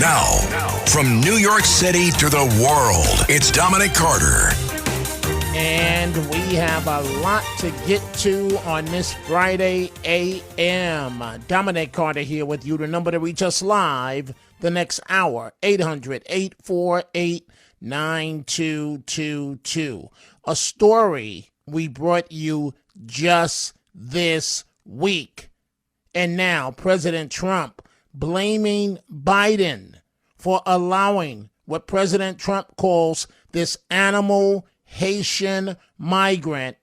Now, from New York City to the world, it's Dominic Carter. And we have a lot to get to on this Friday a.m. Dominic Carter here with you. The number to reach us live the next hour, 800-848-9222. A story we brought you just this week. And now President Trump blaming Biden for allowing what President Trump calls this animal Haitian migrant,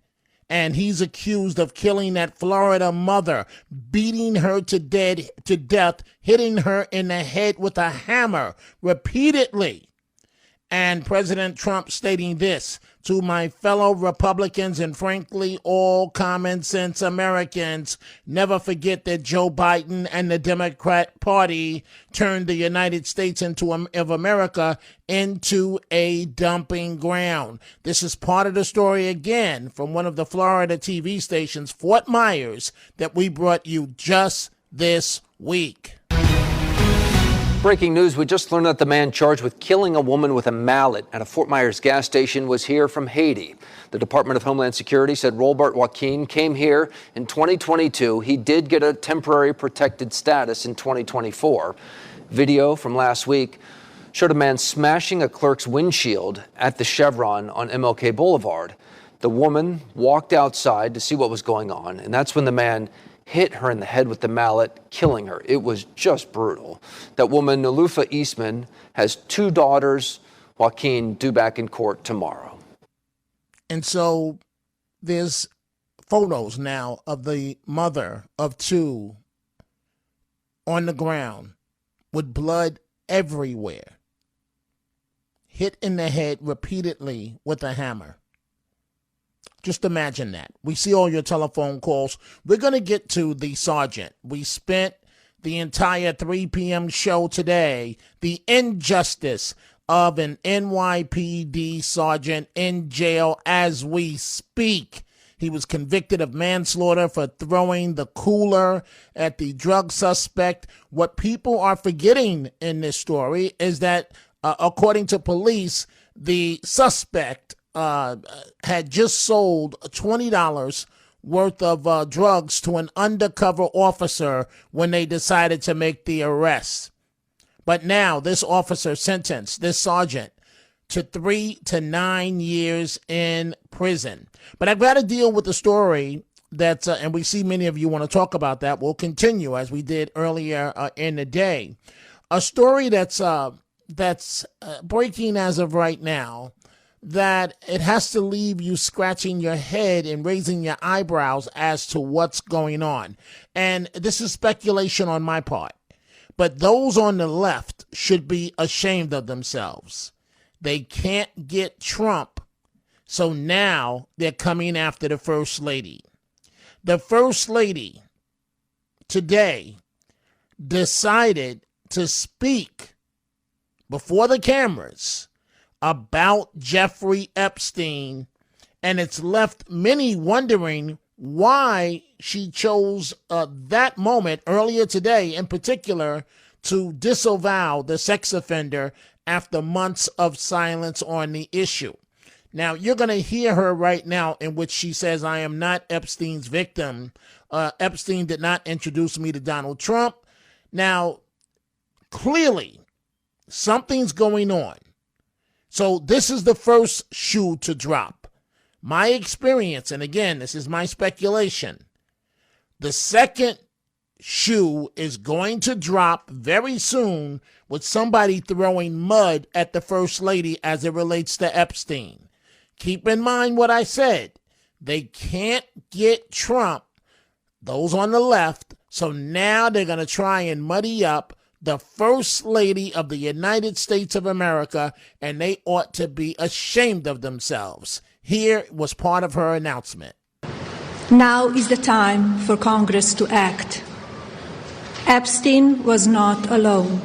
and he's accused of killing that Florida mother, beating her to death, hitting her in the head with a hammer repeatedly. And President Trump stating this: to my fellow Republicans and frankly all common sense Americans, never forget that Joe Biden and the Democrat Party turned the United States of America into a dumping ground. This is part of the story again from one of the Florida TV stations, Fort Myers, that we brought you just this week. Breaking news, we just learned that the man charged with killing a woman with a mallet at a Fort Myers gas station was here from Haiti. The Department of Homeland Security said Robert Joaquin came here in 2022. He did get a temporary protected status in 2024. Video from last week showed a man smashing a clerk's windshield at the Chevron on MLK Boulevard. The woman walked outside to see what was going on, and that's when the man hit her in the head with the mallet, killing her. It was just brutal. That woman, Nalufa Eastman, has 2 daughters. Joaquin due back in court tomorrow. And so there's photos now of the mother of 2 on the ground with blood everywhere, hit in the head repeatedly with a hammer. Just imagine that. We see all your telephone calls. We're going to get to the sergeant. We spent the entire 3 p.m. show today, the injustice of an NYPD sergeant in jail as we speak. He was convicted of manslaughter for throwing the cooler at the drug suspect. What people are forgetting in this story is that, according to police, the suspect had just sold $20 worth of drugs to an undercover officer when they decided to make the arrest. But now this officer sentenced this sergeant to 3 to 9 years in prison. But I've got to deal with the story that's, and we see many of you want to talk about that. We'll continue as we did earlier in the day. A story that's breaking as of right now, that it has to leave you scratching your head and raising your eyebrows as to what's going on. And this is speculation on my part, but those on the left should be ashamed of themselves. They can't get Trump, so now they're coming after the First Lady. The First Lady today decided to speak before the cameras about Jeffrey Epstein, and it's left many wondering why she chose that moment earlier today in particular to disavow the sex offender after months of silence on the issue. Now, you're going to hear her right now in which she says, I am not Epstein's victim. Epstein did not introduce me to Donald Trump. Now, clearly, something's going on. So this is the first shoe to drop. My experience, and again, this is my speculation, the second shoe is going to drop very soon with somebody throwing mud at the First Lady as it relates to Epstein. Keep in mind what I said. They can't get Trump, those on the left, so now they're going to try and muddy up the First Lady of the United States of America, and they ought to be ashamed of themselves. Here was part of her announcement. Now is the time for Congress to act. Epstein was not alone.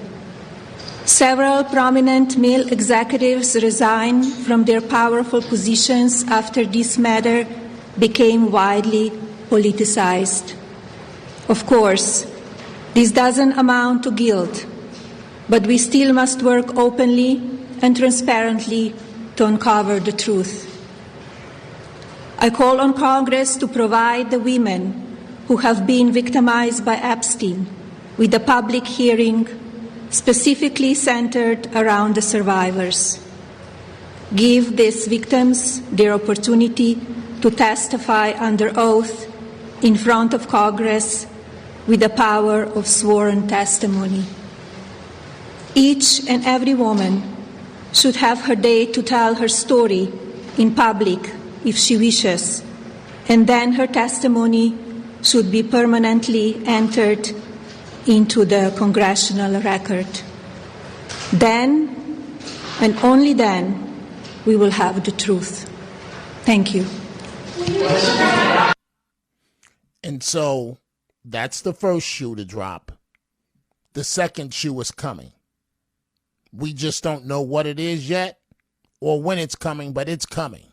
Several prominent male executives resigned from their powerful positions after this matter became widely politicized. Of course, this doesn't amount to guilt, but we still must work openly and transparently to uncover the truth. I call on Congress to provide the women who have been victimized by Epstein with a public hearing specifically centered around the survivors. Give these victims their opportunity to testify under oath in front of Congress with the power of sworn testimony. Each and every woman should have her day to tell her story in public if she wishes, and then her testimony should be permanently entered into the congressional record. Then, and only then, we will have the truth. Thank you. And so that's the first shoe to drop. The second shoe is coming. We just don't know what it is yet or when it's coming, but it's coming.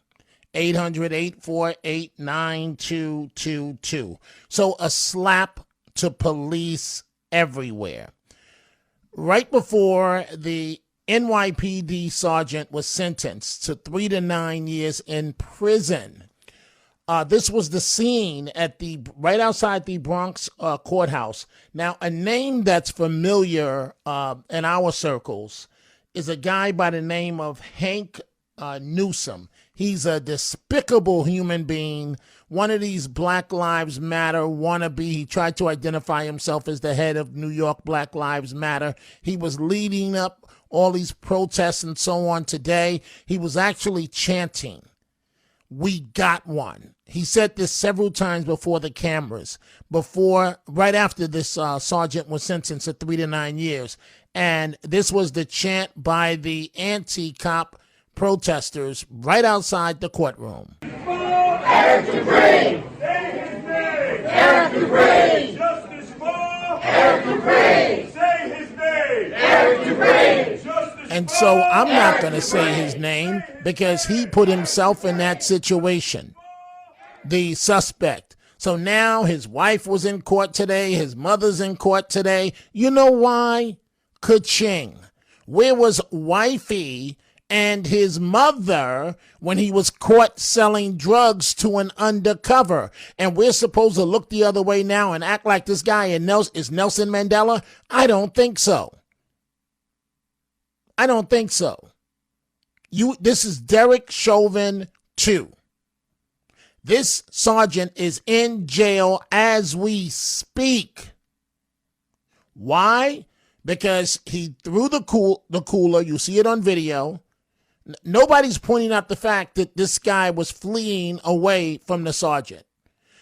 800-848-9222. So a slap to police everywhere. Right before the NYPD sergeant was sentenced to 3 to 9 years in prison, this was the scene at right outside the Bronx courthouse. Now, a name that's familiar in our circles is a guy by the name of Hank Newsom. He's a despicable human being, one of these Black Lives Matter wannabe. He tried to identify himself as the head of New York Black Lives Matter. He was leading up all these protests and so on today. He was actually chanting, "We got one." He said this several times before the cameras, right after this sergeant was sentenced to 3 to 9 years. And this was the chant by the anti-cop protesters right outside the courtroom. Eric Dufresne! Say his name! Eric Dufresne! Justice for Eric Dufresne! Say his name! Eric Dufresne! And so I'm not going to say his name because he put himself in that situation, the suspect. So now his wife was in court today. His mother's in court today. You know why? Ka-ching. Where was wifey and his mother when he was caught selling drugs to an undercover? And we're supposed to look the other way now and act like this guy is Nelson Mandela? I don't think so. I don't think so. This is Derek Chauvin 2. This sergeant is in jail as we speak. Why? Because he threw the cooler. You see it on video. Nobody's pointing out the fact that this guy was fleeing away from the sergeant.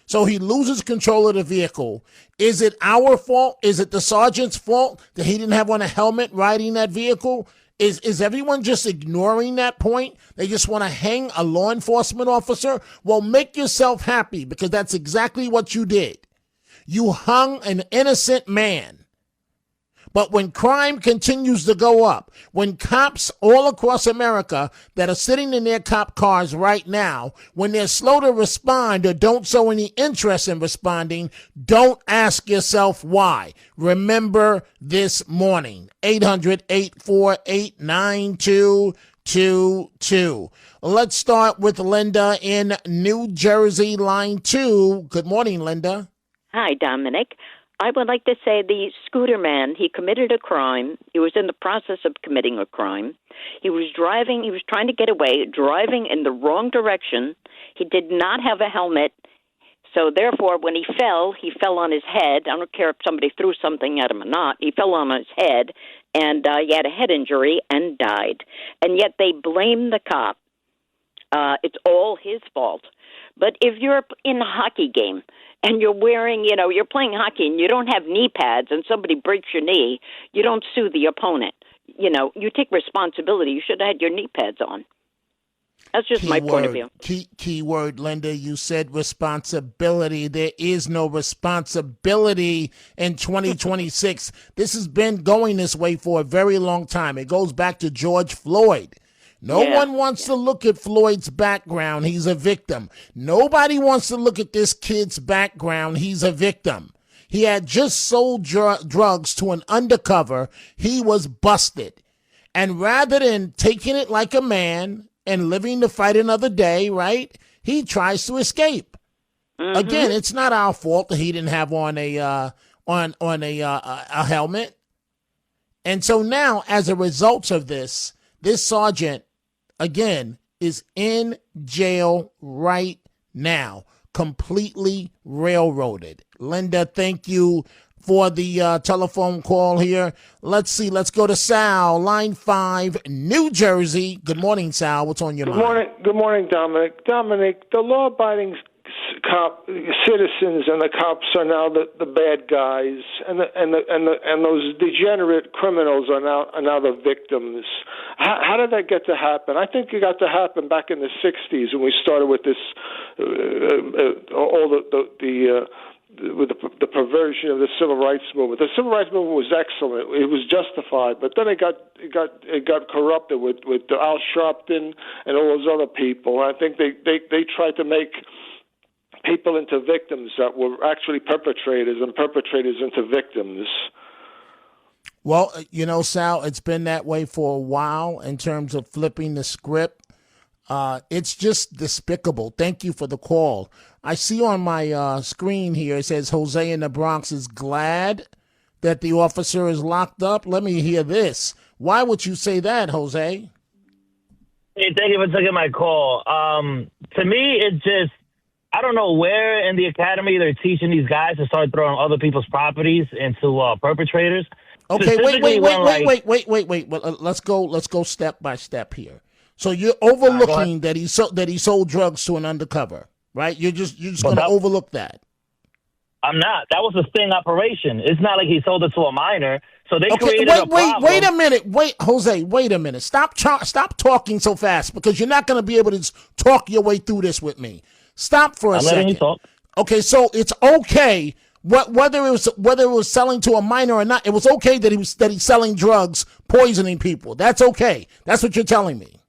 So he loses control of the vehicle. Is it our fault? Is it the sergeant's fault that he didn't have on a helmet riding that vehicle? Is everyone just ignoring that point? They just want to hang a law enforcement officer? Well, make yourself happy because that's exactly what you did. You hung an innocent man. But when crime continues to go up, when cops all across America that are sitting in their cop cars right now, when they're slow to respond or don't show any interest in responding, don't ask yourself why. Remember this morning, 800-848-9222. Let's start with Linda in New Jersey, line 2. Good morning, Linda. Hi, Dominic. I would like to say the scooter man, he committed a crime. He was in the process of committing a crime. He was trying to get away, driving in the wrong direction. He did not have a helmet. So therefore, when he fell on his head. I don't care if somebody threw something at him or not. He fell on his head, and he had a head injury and died. And yet they blame the cop. It's all his fault. But if you're in a hockey game, and you're wearing, you're playing hockey and you don't have knee pads and somebody breaks your knee, you don't sue the opponent. You take responsibility. You should have had your knee pads on. That's just my point of view. Key word, Linda, you said responsibility. There is no responsibility in 2026. This has been going this way for a very long time. It goes back to George Floyd. No one wants to look at Floyd's background. He's a victim. Nobody wants to look at this kid's background. He's a victim. He had just sold drugs to an undercover. He was busted. And rather than taking it like a man and living to fight another day, right, he tries to escape. Mm-hmm. Again, it's not our fault that he didn't have on a helmet. And so now, as a result of this sergeant, again, is in jail right now, completely railroaded. Linda, thank you for the telephone call here. Let's see. Let's go to Sal, line 5, New Jersey. Good morning, Sal. What's on your mind? Good morning, Dominic. Dominic, the law-abiding citizens and the cops are now the bad guys, and those degenerate criminals are now the victims. How did that get to happen? I think it got to happen back in the '60s when we started with this with the perversion of the civil rights movement. The civil rights movement was excellent; it was justified, but then it got corrupted with Al Sharpton and all those other people. I think they tried to make people into victims that were actually perpetrators, and perpetrators into victims. Well, Sal, it's been that way for a while in terms of flipping the script. It's just despicable. Thank you for the call. I see on my screen here, it says Jose in the Bronx is glad that the officer is locked up. Let me hear this. Why would you say that, Jose? Hey, thank you for taking my call. To me, it's just, I don't know where in the academy they're teaching these guys to start throwing other people's properties into perpetrators. Okay, wait. Well, let's go step by step here. So you're overlooking that he sold drugs to an undercover, right? You're just going to overlook that. I'm not. That was a sting operation. It's not like he sold it to a minor. So they created a problem. Wait a minute. Jose, wait a minute. Stop talking so fast, because you're not going to be able to talk your way through this with me. Stop for a second. Letting you talk. Okay, so it's okay whether it was selling to a minor or not. It was okay that he's selling drugs, poisoning people. That's okay. That's what you're telling me.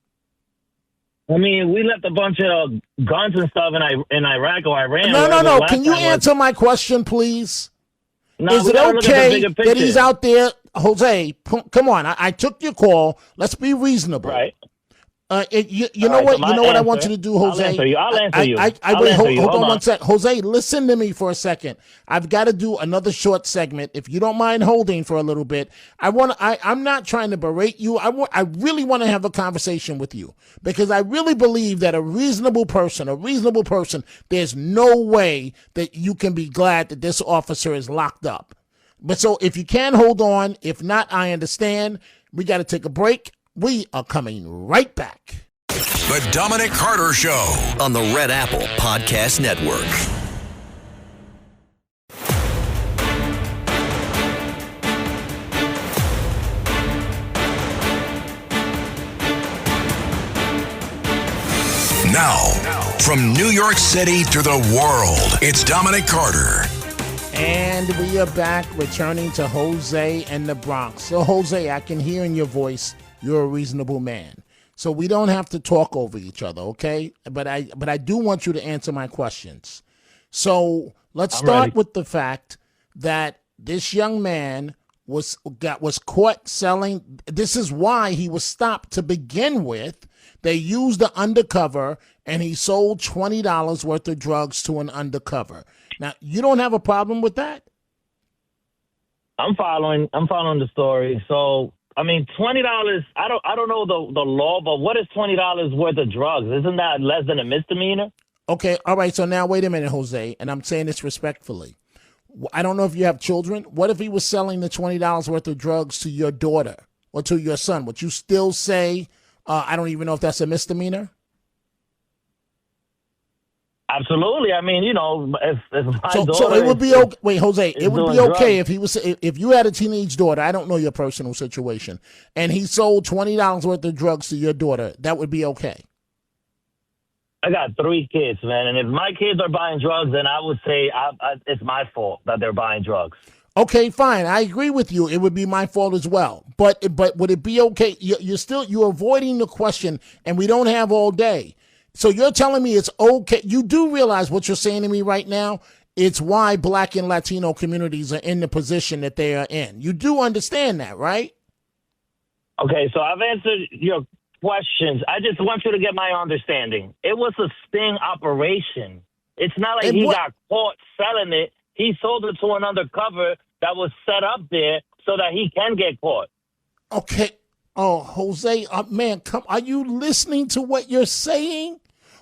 I mean, we left a bunch of guns and stuff in Iraq or Iran. No. Can you answer my question, please? No, is it okay that he's out there? Jose, come on. I took your call. Let's be reasonable. Right. You know what? You know what I want you to do, Jose. I'll answer you. Hold on one sec. Jose, listen to me for a second. I've got to do another short segment. If you don't mind holding for a little bit, I'm not trying to berate you. I really want to have a conversation with you, because I really believe that a reasonable person, there's no way that you can be glad that this officer is locked up. But so if you can hold on, if not, I understand. We got to take a break. We are coming right back. The Dominic Carter Show on the Red Apple Podcast Network. Now, from New York City to the world, it's Dominic Carter. And we are back, returning to Jose and the Bronx. So, Jose, I can hear in your voice you're a reasonable man. So we don't have to talk over each other, okay? But I do want you to answer my questions. So let's start with the fact that this young man was caught selling. This is why he was stopped to begin with. They used the undercover, and he sold $20 worth of drugs to an undercover. Now, you don't have a problem with that? I'm following the story. So, I mean, $20, I don't know the law, but what is $20 worth of drugs? Isn't that less than a misdemeanor? Okay, all right. So now wait a minute, Jose, and I'm saying this respectfully. I don't know if you have children. What if he was selling the $20 worth of drugs to your daughter or to your son? Would you still say, I don't even know if that's a misdemeanor? Absolutely. I mean, if my daughter. So it would be okay. Wait, Jose, it would be okay if you had a teenage daughter. I don't know your personal situation, and he sold $20 worth of drugs to your daughter. That would be okay. I got 3 kids, man, and if my kids are buying drugs, then I would say it's my fault that they're buying drugs. Okay, fine. I agree with you. It would be my fault as well. But would it be okay? You're avoiding the question, and we don't have all day. So you're telling me it's okay. You do realize what you're saying to me right now. It's why Black and Latino communities are in the position that they are in. You do understand that, right? Okay, so I've answered your questions. I just want you to get my understanding. It was a sting operation. It's not like he got caught selling it. He sold it to an undercover that was set up there so that he can get caught. Okay. Oh, Jose, man, are you listening to what you're saying?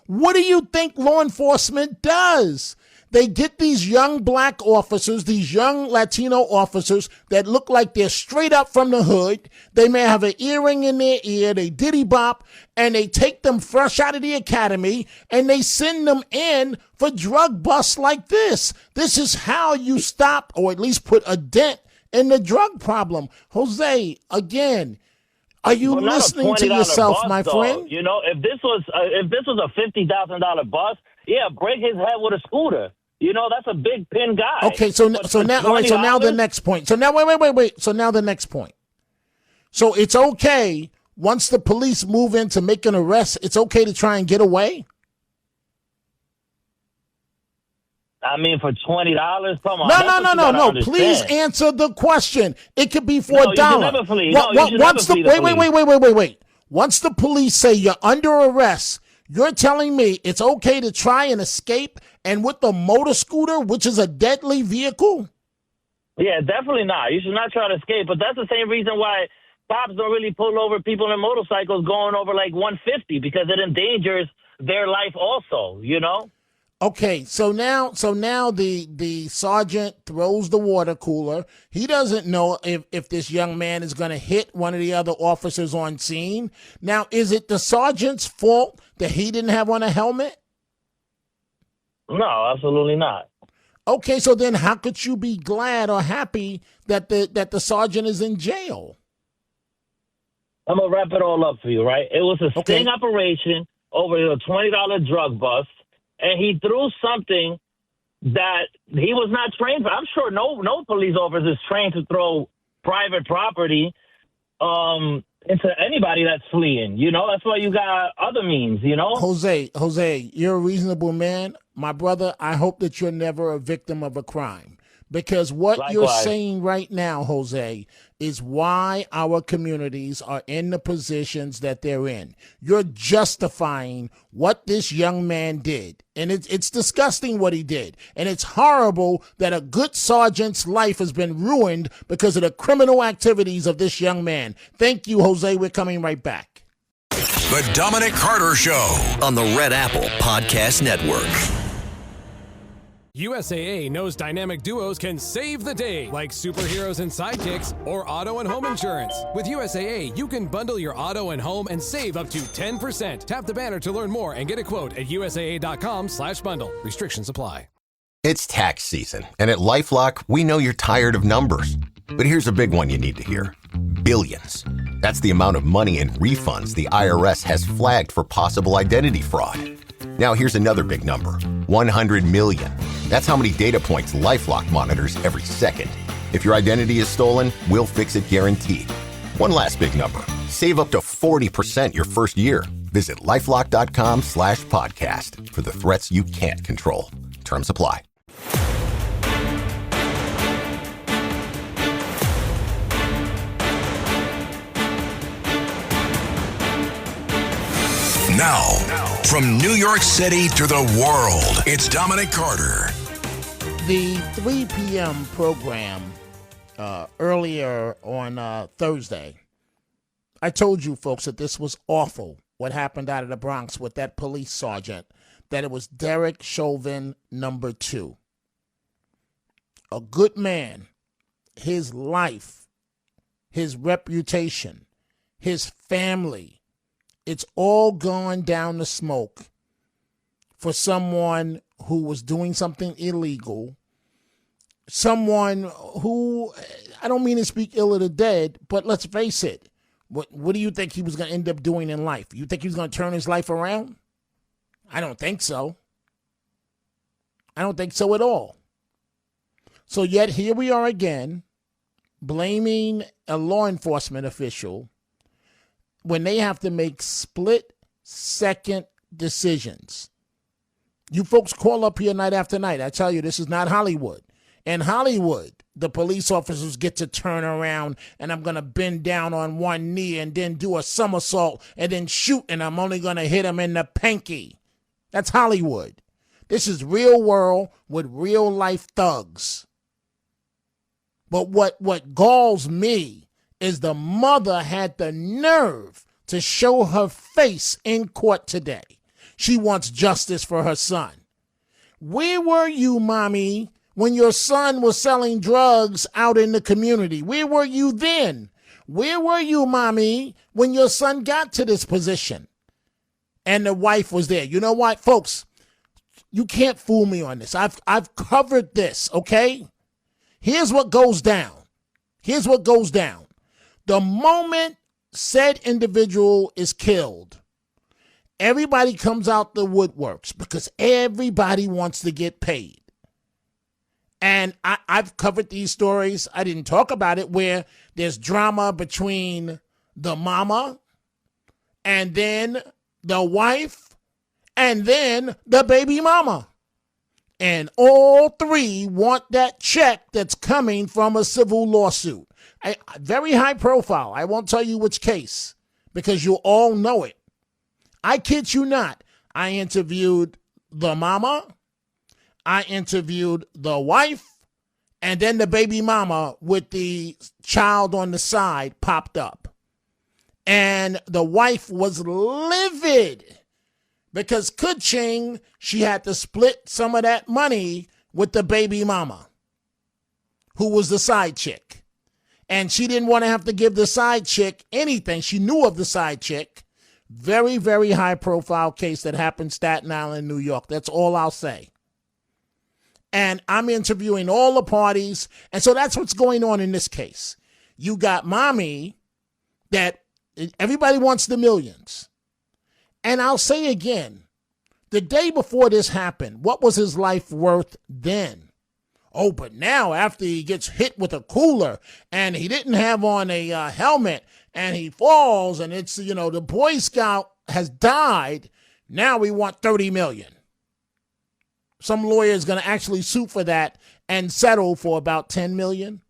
What do you think law enforcement does? They get these young Black officers, these young Latino officers that look like they're straight up from the hood. They may have an earring in their ear, they diddy bop, and they take them fresh out of the academy and they send them in for drug busts like this. This is how you stop, or at least put a dent in the drug problem. Jose, again, are you listening to yourself, bus, my friend? You know, if this was a $50,000 bus, yeah, break his head with a scooter. You know, that's a big pin guy. Okay, so now, all right, so now the next point. So now, wait. So now the next point. So it's okay once the police move in to make an arrest, it's okay to try and get away? I mean, for $20, come on. No. Please answer the question. It could be for $1. You should never flee. Wait. Once the police say you're under arrest, you're telling me it's okay to try and escape, and with the motor scooter, which is a deadly vehicle? Yeah, definitely not. You should not try to escape. But that's the same reason why cops don't really pull over people in motorcycles going over like 150, because it endangers their life also, you know? Okay, so now the sergeant throws the water cooler. He doesn't know if this young man is going to hit one of the other officers on scene. Now, is it the sergeant's fault that he didn't have on a helmet? No, absolutely not. Okay, so then how could you be glad or happy that the sergeant is in jail? I'm going to wrap it all up for you, right? It was a sting operation over a $20 drug bust. And he threw something that he was not trained for. I'm sure no police officer is trained to throw private property into anybody that's fleeing. You know, that's why you got other means, you know? Jose, you're a reasonable man. My brother, I hope that you're never a victim of a crime. Because what you're saying right now, Jose, is why our communities are in the positions that they're in. You're justifying what this young man did. And it's disgusting what he did. And it's horrible that a good sergeant's life has been ruined because of the criminal activities of this young man. Thank you, Jose. We're coming right back. The Dominic Carter Show on the Red Apple Podcast Network. USAA knows dynamic duos can save the day, like superheroes and sidekicks or auto and home insurance. With USAA, you can bundle your auto and home and save up to 10%. Tap the banner to learn more and get a quote at USAA.com/bundle. Restrictions apply. It's tax season, and at LifeLock, we know you're tired of numbers. But here's a big one you need to hear. Billions. That's the amount of money in refunds the IRS has flagged for possible identity fraud. Now here's another big number, 100 million. That's how many data points LifeLock monitors every second. If your identity is stolen, we'll fix it guaranteed. One last big number, save up to 40% your first year. Visit lifelock.com/podcast for the threats you can't control. Terms apply. now. From New York City to the world, it's Dominic Carter. The 3 p.m. program earlier on Thursday, I told you folks that this was awful, what happened out of the Bronx with that police sergeant, that it was Derek Chauvin number 2. A good man, his life, his reputation, his family, it's all gone down the smoke for someone who was doing something illegal, someone who, I don't mean to speak ill of the dead, but let's face it, what do you think he was going to end up doing in life? You think he was going to turn his life around? I don't think so. I don't think so at all. So yet here we are again, blaming a law enforcement official when they have to make split-second decisions. You folks call up here night after night. I tell you, this is not Hollywood. In Hollywood, the police officers get to turn around and I'm going to bend down on one knee and then do a somersault and then shoot and I'm only going to hit him in the pinky. That's Hollywood. This is real world with real life thugs. But what galls me is the mother had the nerve to show her face in court today. She wants justice for her son. Where were you, mommy, when your son was selling drugs out in the community? Where were you then? Where were you, mommy, when your son got to this position? And the wife was there. You know what, folks? You can't fool me on this. I've covered this, okay? Here's what goes down. Here's what goes down. The moment said individual is killed, everybody comes out the woodworks because everybody wants to get paid. And I've covered these stories. I didn't talk about it where there's drama between the mama and then the wife and then the baby mama. And all three want that check that's coming from a civil lawsuit. Very high profile. I won't tell you which case because you all know it. I kid you not. I interviewed the mama. I interviewed the wife. And then the baby mama with the child on the side popped up. And the wife was livid because Kuching, she had to split some of that money with the baby mama, who was the side chick. And she didn't want to have to give the side chick anything. She knew of the side chick. Very, very high profile case that happened in Staten Island, New York. That's all I'll say. And I'm interviewing all the parties. And so that's what's going on in this case. You got mommy that everybody wants the millions. And I'll say again, the day before this happened, what was his life worth then? Oh, but now after he gets hit with a cooler and he didn't have on a helmet and he falls and it's, the Boy Scout has died, now we want $30 million. Some lawyer is going to actually sue for that and settle for about $10 million.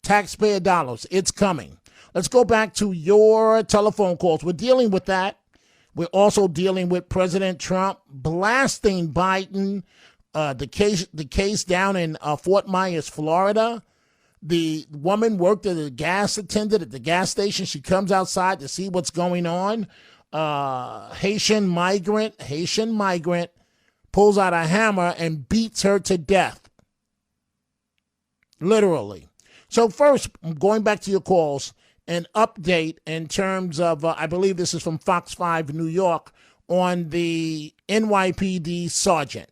Taxpayer dollars. It's coming. Let's go back to your telephone calls. We're dealing with that. We're also dealing with President Trump blasting Biden. The case down in Fort Myers, Florida. The woman worked as a gas attendant at the gas station. She comes outside to see what's going on. Haitian migrant pulls out a hammer and beats her to death. Literally. So first, going back to your calls, an update in terms of, I believe this is from Fox 5 New York, on the NYPD sergeant.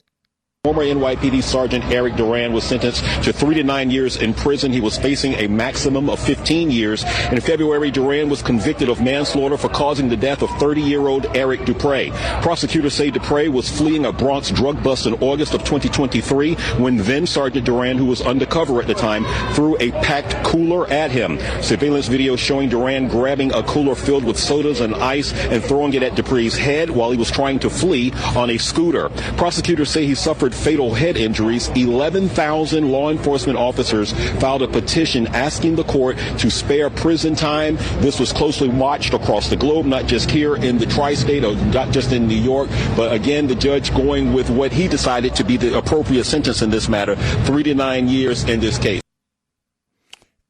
Former NYPD Sergeant Eric Duran was sentenced to 3 to 9 years in prison. He was facing a maximum of 15 years. In February, Duran was convicted of manslaughter for causing the death of 30-year-old Eric Dupre. Prosecutors say Dupre was fleeing a Bronx drug bust in August of 2023 when then Sergeant Duran, who was undercover at the time, threw a packed cooler at him. Surveillance video showing Duran grabbing a cooler filled with sodas and ice and throwing it at Dupre's head while he was trying to flee on a scooter. Prosecutors say he suffered fatal head injuries. 11,000 law enforcement officers filed a petition asking the court to spare prison time. This was closely watched across the globe, not just here in the tri-state or not just in New York, but again, the judge going with what he decided to be the appropriate sentence in this matter, 3 to 9 years in this case.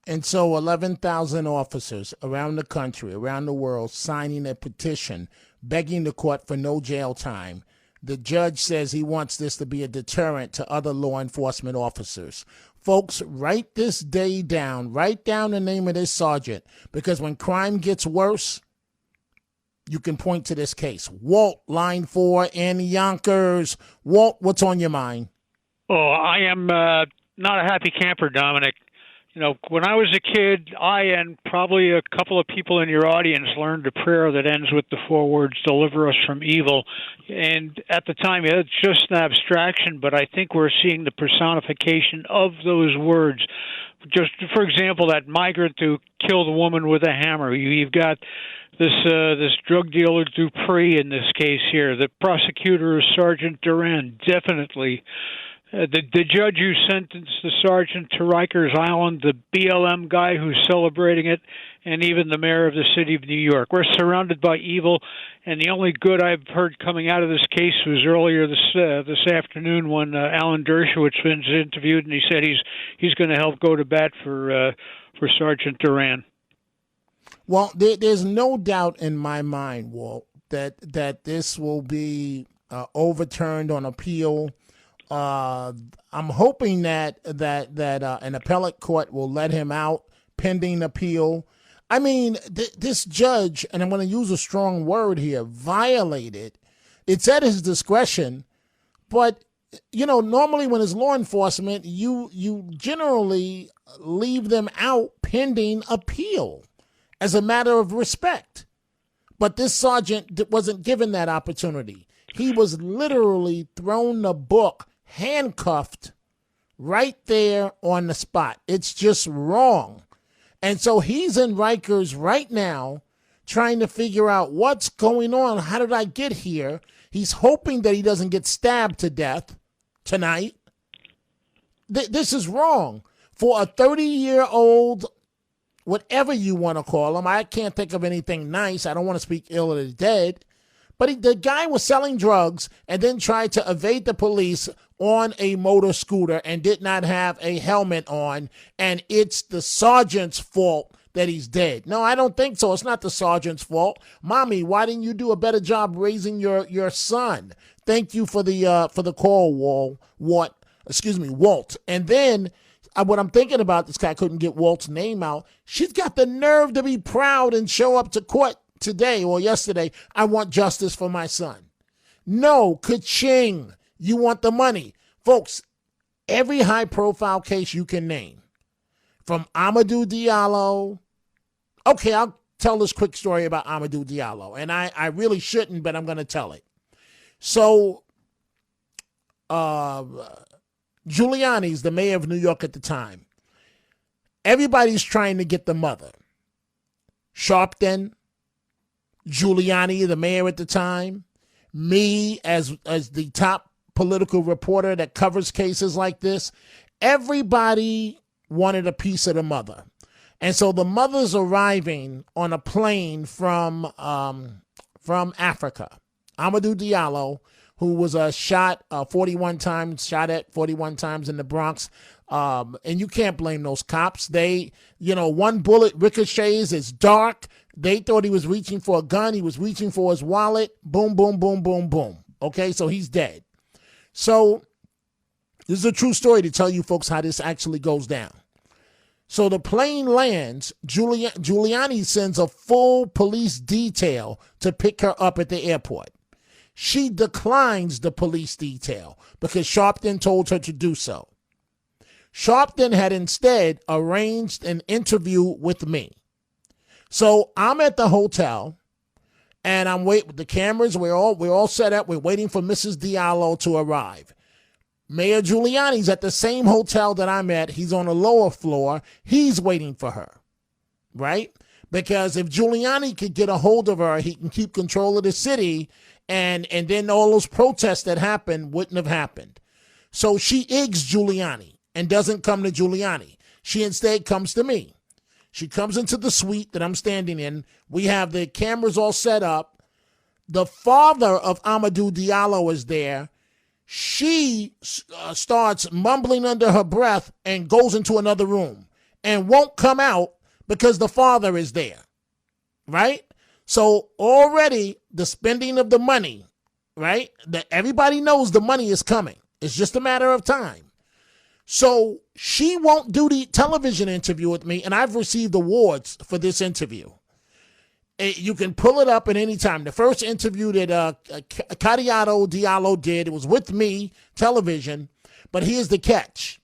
And so 11,000 officers around the country, around the world, signing a petition, begging the court for no jail time. The judge says he wants this to be a deterrent to other law enforcement officers. Folks, write this day down. Write down the name of this sergeant, because when crime gets worse, you can point to this case. Walt, line 4 in Yonkers. Walt, what's on your mind? Oh, I am not a happy camper, Dominic. When I was a kid, I and probably a couple of people in your audience learned a prayer that ends with the 4 words, deliver us from evil. And at the time, it's just an abstraction, but I think we're seeing the personification of those words. Just, for example, that migrant who killed a woman with a hammer. You've got this drug dealer Dupree in this case here. The prosecutor is Sergeant Duran, definitely. The judge who sentenced the sergeant to Rikers Island, the BLM guy who's celebrating it, and even the mayor of the city of New York. We're surrounded by evil, and the only good I've heard coming out of this case was earlier this afternoon when Alan Dershowitz was interviewed, and he said he's going to help go to bat for Sergeant Duran. Well, there's no doubt in my mind, Walt, that this will be overturned on appeal. I'm hoping that an appellate court will let him out pending appeal. I mean, this judge, and I'm going to use a strong word here, violated. It's at his discretion, but normally when it's law enforcement, you generally leave them out pending appeal as a matter of respect. But this sergeant wasn't given that opportunity. He was literally thrown the book, handcuffed right there on the spot. It's just wrong. And so he's in Rikers right now trying to figure out what's going on. How did I get here? He's hoping that he doesn't get stabbed to death tonight. This is wrong. For a 30-year-old, whatever you want to call him, I can't think of anything nice. I don't want to speak ill of the dead. But the guy was selling drugs and then tried to evade the police on a motor scooter and did not have a helmet on. And it's the sergeant's fault that he's dead. No, I don't think so. It's not the sergeant's fault. Mommy, why didn't you do a better job raising your son? Thank you for the call, Walt. And then what I'm thinking about, this guy couldn't get Walt's name out. She's got the nerve to be proud and show up to court today or yesterday. I want justice for my son. No, ka-ching. You want the money. Folks, every high-profile case you can name, from Amadou Diallo. Okay, I'll tell this quick story about Amadou Diallo, and I really shouldn't, but I'm going to tell it. So, Giuliani's the mayor of New York at the time. Everybody's trying to get the mother. Sharpton, Giuliani, the mayor at the time, me as the top political reporter that covers cases like this, everybody wanted a piece of the mother. And so the mother's arriving on a plane from Africa. Amadou Diallo, who was shot at 41 times in the Bronx. And you can't blame those cops. One bullet ricochets. It's dark. They thought he was reaching for a gun. He was reaching for his wallet. Boom, boom, boom, boom, boom. Okay, so he's dead. So this is a true story to tell you folks how this actually goes down. So the plane lands. Giuliani sends a full police detail to pick her up at the airport. She declines the police detail because Sharpton told her to do so. Sharpton had instead arranged an interview with me. So I'm at the hotel, and I'm waiting with the cameras. We're all set up. We're waiting for Mrs. Diallo to arrive. Mayor Giuliani's at the same hotel that I'm at. He's on the lower floor. He's waiting for her, right? Because if Giuliani could get a hold of her, he can keep control of the city, and then all those protests that happened wouldn't have happened. So she eggs Giuliani and doesn't come to Giuliani. She instead comes to me. She comes into the suite that I'm standing in. We have the cameras all set up. The father of Amadou Diallo is there. She starts mumbling under her breath and goes into another room and won't come out because the father is there, right? So already the spending of the money, right? That everybody knows the money is coming. It's just a matter of time. So she won't do the television interview with me, and I've received awards for this interview. You can pull it up at any time. The first interview that Cadiato Diallo did, it was with me, television, but here's the catch.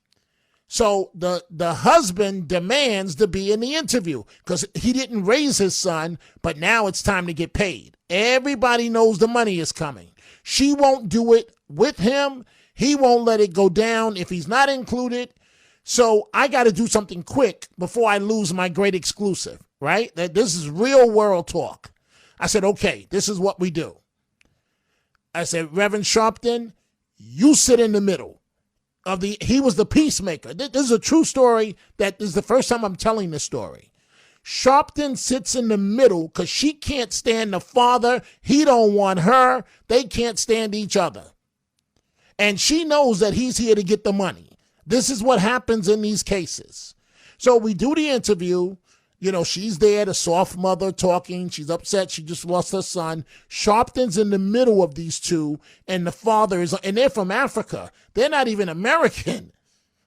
So the husband demands to be in the interview because he didn't raise his son, but now it's time to get paid. Everybody knows the money is coming. She won't do it with him. He won't let it go down if he's not included. So I got to do something quick before I lose my great exclusive, right? This is real world talk. I said, okay, this is what we do. I said, Reverend Sharpton, you sit in the middle of he was the peacemaker. This is a true story. That is the first time I'm telling this story. Sharpton sits in the middle because she can't stand the father. He don't want her. They can't stand each other. And she knows that he's here to get the money. This is what happens in these cases. So we do the interview. You know, she's there, the soft mother talking. She's upset. She just lost her son. Sharpton's in the middle of these two, and the father is, and they're from Africa. They're not even American.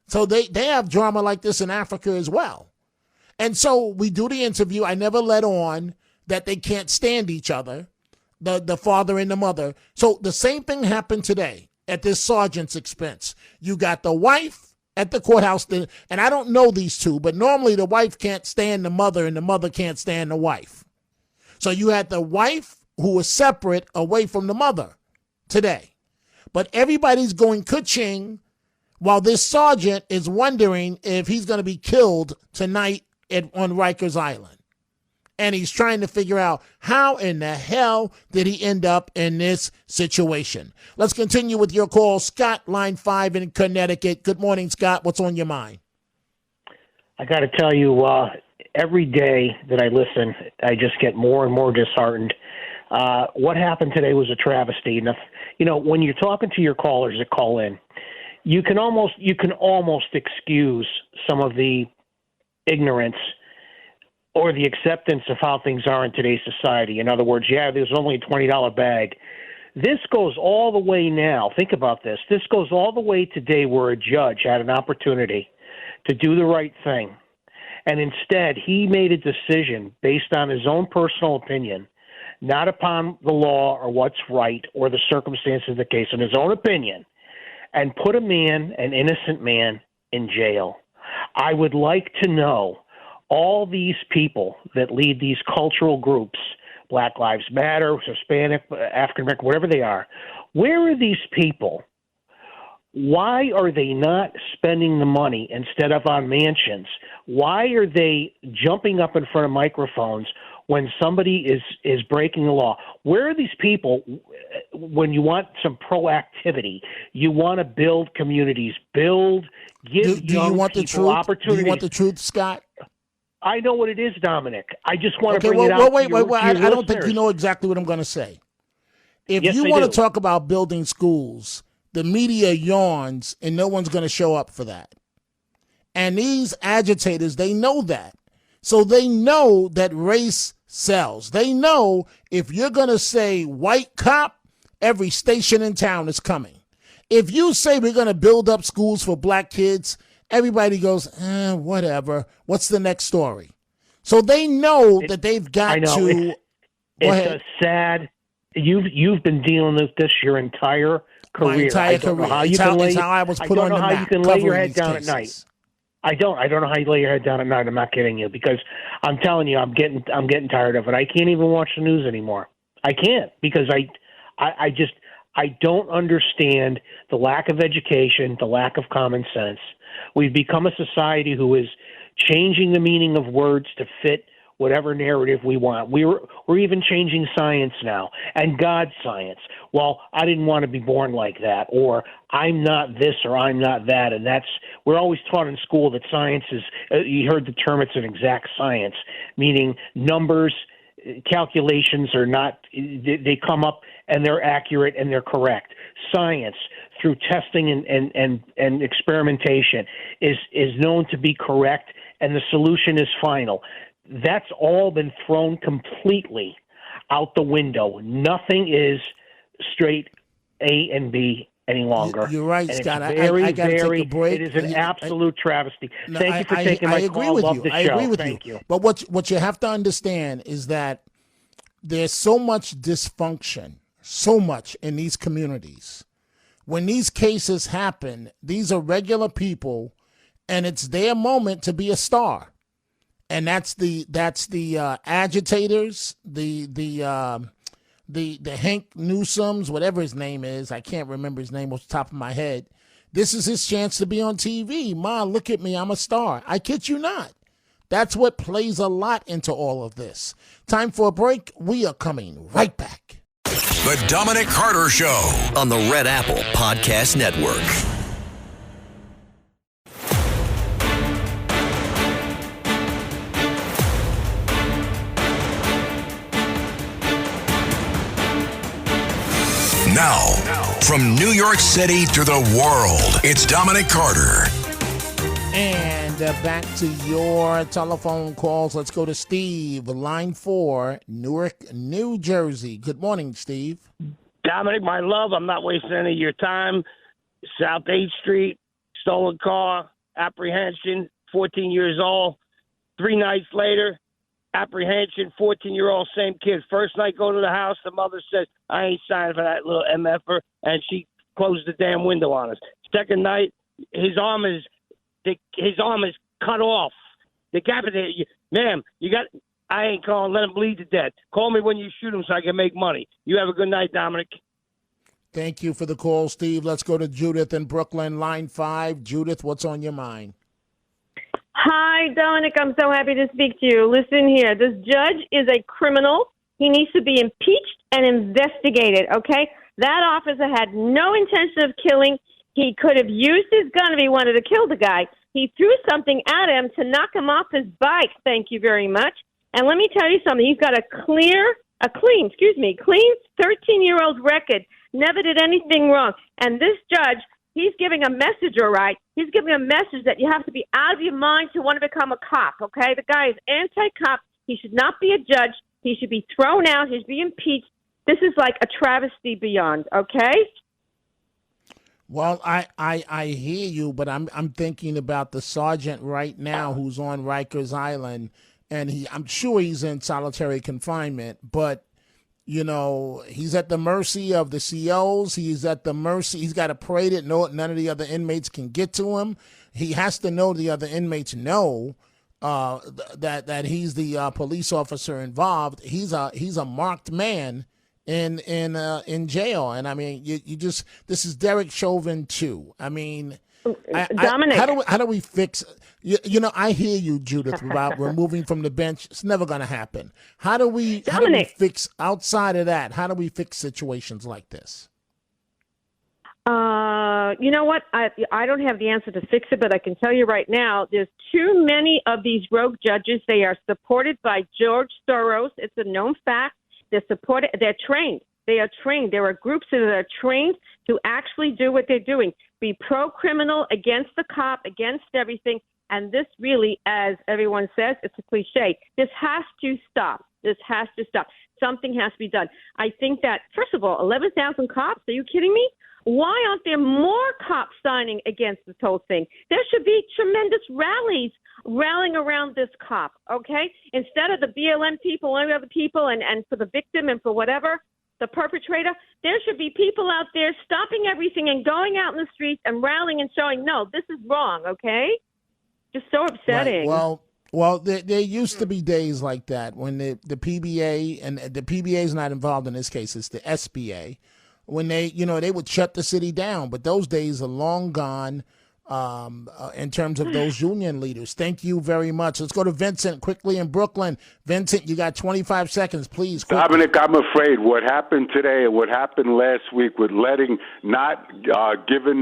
So they have drama like this in Africa as well. And so we do the interview. I never let on that they can't stand each other, the father and the mother. So the same thing happened today at this sergeant's expense. You got the wife at the courthouse, and I don't know these two, but normally the wife can't stand the mother and the mother can't stand the wife. So you had the wife who was separate away from the mother today. But everybody's going ka-ching while this sergeant is wondering if he's going to be killed tonight on Rikers Island. And he's trying to figure out how in the hell did he end up in this situation. Let's continue with your call. Scott, line 5 in Connecticut. Good morning, Scott. What's on your mind? I got to tell you, every day that I listen, I just get more and more disheartened. What happened today was a travesty. And you know, when you're talking to your callers that call in, you can almost excuse some of the ignorance or the acceptance of how things are in today's society. In other words, yeah, there's only a $20 bag. This goes all the way now. Think about this. This goes all the way today where a judge had an opportunity to do the right thing. And instead, he made a decision based on his own personal opinion, not upon the law or what's right or the circumstances of the case, in his own opinion, and put an innocent man, in jail. I would like to know all these people that lead these cultural groups, Black Lives Matter, Hispanic, African American, whatever they are, where are these people? Why are they not spending the money instead of on mansions? Why are they jumping up in front of microphones when somebody is breaking the law? Where are these people when you want some proactivity? You want to build communities, give young people opportunities. Do you want the truth, Scott? I know what it is, Dominic. I just want to bring it out. Wait. I don't think you know exactly what I'm going to say. If you want to talk about building schools, the media yawns and no one's going to show up for that. And these agitators, they know that. So they know that race sells. They know if you're going to say white cop, every station in town is coming. If you say we're going to build up schools for black kids, everybody goes, whatever. What's the next story? So they know that they've got to. It's a sad. You've been dealing with this your entire career. My entire career. It's how I was put on the map. I don't know how you can lay your head down at night. I don't know how you lay your head down at night. I'm not kidding you, because I'm telling you, I'm getting tired of it. I can't even watch the news anymore. I can't, because I don't understand the lack of education, the lack of common sense. We've become a society who is changing the meaning of words to fit whatever narrative we want. We're even changing science now, and God's science. Well, I didn't want to be born like that, or I'm not this, or I'm not that, and we're always taught in school that science is. You heard the term; it's an exact science, meaning numbers, calculations are not. They come up and they're accurate and they're correct. Science, through testing and experimentation, is known to be correct, and the solution is final. That's all been thrown completely out the window. Nothing is straight A and B any longer. You're right, and Scott. I got to take a break. It is an absolute travesty. Thank you for taking my call. Love the show. I agree with Thank you. But what you have to understand is that there's so much dysfunction, so much in these communities. When these cases happen, these are regular people, and it's their moment to be a star. And that's the agitators, the Hank Newsome's, whatever his name is. I can't remember his name off the top of my head. This is his chance to be on TV. Ma, look at me, I'm a star. I kid you not. That's what plays a lot into all of this. Time for a break. We are coming right back. The Dominic Carter Show on the Red Apple Podcast Network. Now, from New York City to the world, it's Dominic Carter. And back to your telephone calls. Let's go to Steve, line 4, Newark, New Jersey. Good morning, Steve. Dominic, my love, I'm not wasting any of your time. South 8th Street, stolen car, apprehension, 14 years old. 3 nights later, apprehension, 14-year-old, same kid. First night, go to the house, the mother says, I ain't signing for that little MFer, and she closed the damn window on us. Second night, his arm is cut off. Decapitated. Ma'am, I ain't calling, let him bleed to death. Call me when you shoot him so I can make money. You have a good night, Dominic. Thank you for the call, Steve. Let's go to Judith in Brooklyn, line 5. Judith, what's on your mind? Hi, Dominic. I'm so happy to speak to you. Listen here. This judge is a criminal. He needs to be impeached and investigated, okay? That officer had no intention of killing. He could have used his gun if he wanted to kill the guy. He threw something at him to knock him off his bike. Thank you very much. And let me tell you something. He's got a clean 13-year-old record. Never did anything wrong. And this judge, he's giving a message, all right? He's giving a message that you have to be out of your mind to want to become a cop, okay? The guy is anti-cop. He should not be a judge. He should be thrown out. He should be impeached. This is like a travesty beyond, okay? Well, I hear you, but I'm thinking about the sergeant right now who's on Rikers Island, and I'm sure he's in solitary confinement, but you know, he's at the mercy of the COs. He's at the mercy. He's got to pray that none of the other inmates can get to him. He has to know the other inmates know that he's the police officer involved. He's a marked man in jail. And I mean, you just, this is Derek Chauvin too. I mean, Dominic, how do we fix? You know, I hear you, Judith, about removing from the bench. It's never going to happen. How do we fix outside of that? How do we fix situations like this? You know what? I don't have the answer to fix it, but I can tell you right now, there's too many of these rogue judges. They are supported by George Soros. It's a known fact. They're supported. They're trained. They are trained. There are groups that are trained to actually do what they're doing. Be pro-criminal, against the cop, against everything. And this really, as everyone says, it's a cliche. This has to stop. This has to stop. Something has to be done. I think that, first of all, 11,000 cops, are you kidding me? Why aren't there more cops signing against this whole thing? There should be tremendous rallying around this cop, okay? Instead of the BLM people and other people and for the victim and for whatever, the perpetrator, there should be people out there stopping everything and going out in the streets and rallying and showing, no, this is wrong, okay? Just so upsetting. Right. Well, there used to be days like that when the PBA, and the PBA is not involved in this case, it's the SBA, when they would shut the city down. But those days are long gone in terms of those union leaders. Thank you very much. Let's go to Vincent quickly in Brooklyn. Vincent, you got 25 seconds, please. Quickly. Dominic, I'm afraid what happened today and what happened last week with giving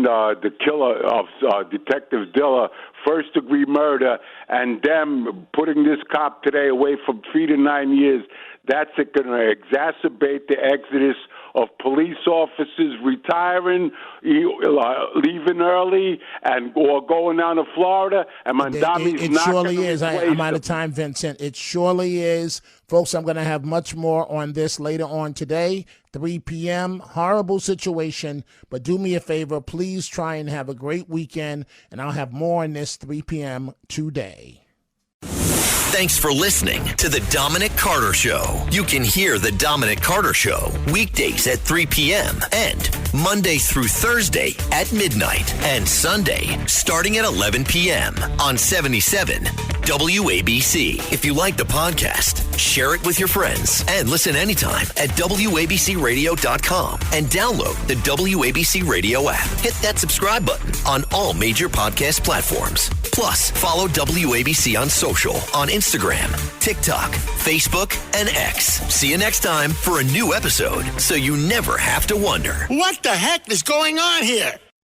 the killer of Detective Diller first-degree murder and them putting this cop today away from 3 to 9 years, that's going to exacerbate the exodus of police officers retiring, leaving early, or going down to Florida. And Mandami's it surely is. I'm out of time, Vincent. It surely is. Folks, I'm going to have much more on this later on today, 3 p.m. Horrible situation, but do me a favor. Please try and have a great weekend, and I'll have more on this 3 p.m. today. Thanks for listening to The Dominic Carter Show. You can hear The Dominic Carter Show weekdays at 3 p.m. and Monday through Thursday at midnight and Sunday starting at 11 p.m. on 77 WABC. If you like the podcast, share it with your friends and listen anytime at WABCRadio.com and download the WABC Radio app. Hit that subscribe button on all major podcast platforms. Plus, follow WABC on social on Instagram, TikTok, Facebook, and X. See you next time for a new episode so you never have to wonder. What the heck is going on here?